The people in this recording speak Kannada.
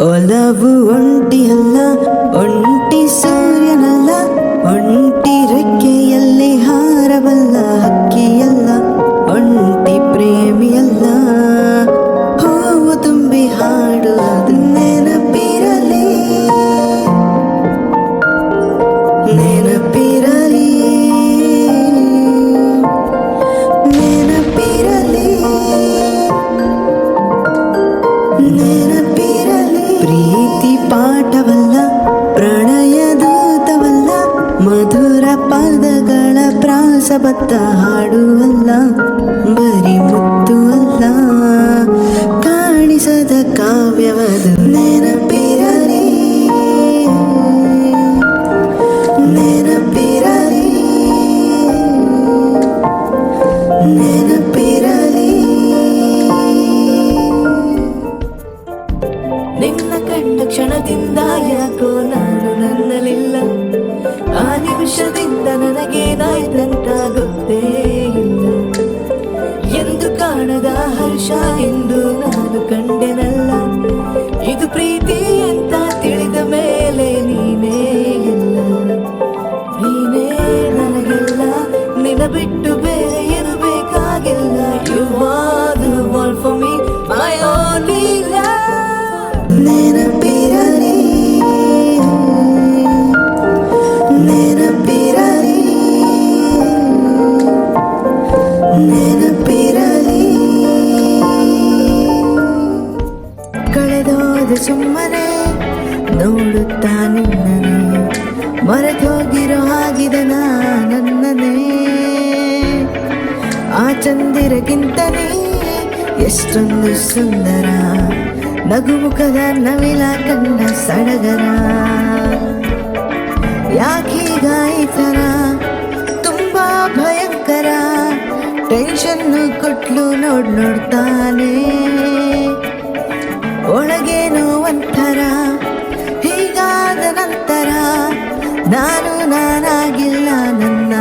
ಒಲವು ಒಂಟಿಯಲ್ಲ, ಒಂಟಿ ಸೂರ್ಯನಲ್ಲ, ಒಂಟಿ ರೆಕ್ಕೆಯಲ್ಲಿ ಹಾರಬಲ್ಲ ಹಕ್ಕಿಯಲ್ಲ, ಒಂಟಿ ಪ್ರೇಮಿಯಲ್ಲ, ಹೂವು ತುಂಬಿ ಹಾಡುವುದು ನೆನಪಿರಲಿ, ನೆನಪಿರಲಿ, ನೆನಪಿರಲಿ, ನೆನಪಿರಲಿ. ಪ್ರೀತಿ ಪಾಠವಲ್ಲ, ಪ್ರಣಯ ದೂತವಲ್ಲ, ಮಧುರ ಪದಗಳ ಪ್ರಾಸಬದ್ಧ ಹಾಡುವಲ್ಲ, ಬರಿ ಮುತ್ತು ಅಲ್ಲ, ಕಾಣಿಸದ ಕಾವ್ಯವದು ನೆನಪಿರಲಿ, ನೆನಪಿರಲಿ, ನೆನಪಿರಲಿ. ನಿನ್ನ ಕಂಡ ಕ್ಷಣದಿಂದ ಯಾಕೋ ನಾನು ನನ್ನಲಿಲ್ಲ, ಆ ನಿಮಿಷದಿಂದ ನನಗೇನಾಯ್ತಂತ ಗೊತ್ತೇ ಇಲ್ಲ, ಎಂದು ಕಾಣದ ಹರ್ಷ ಎಂದು ನಾನು ಕಂಡೆನಲ್ಲ, ಇದು ಪ್ರೀತಿ ಅಂತ ತಿಳಿದ ಮೇಲೆ ನೀನೇ ಎಲ್ಲ, ನೀನೇ ನನಗೆಲ್ಲ, ನಿನ್ನ ಬಿಟ್ಟು ಬೇರೆ ಏನು ಬೇಕಾಗಿಲ್ಲ, you are the one for me, my only love. ನೆನಪಿರಲಿ, ನೆನಪಿರಲಿ, ನೆನಪಿರಲಿ. ಕಳೆದೋದ ಸುಮ್ಮನೆ ನೋಡುತ್ತಾ ನಿನ್ನನೆ, ಮರೆತೋಗಿರೋ ಹಾಗಿದೆ ನನ್ನನೇ, ಆ ಚಂದಿರಗಿಂತನೇ ಎಷ್ಟೊಂದು ಸುಂದರ, ನಗುಮುಖದ ನವಿಲ ಕಣ್ಣ ಸಡಗರ, ಯಾಕೀಗ ಈ ಥರ ತುಂಬಾ ಭಯಂಕರ, ಟೆನ್ಷನ್ನು ಕೊಟ್ಲು ನೋಡ್ತಾನೆ, ಒಳಗೇನೋ ಒಂಥರ, ಹೀಗಾದ ನಂತರ ನಾನು ನಾನಾಗಿಲ್ಲ ನನ್ನ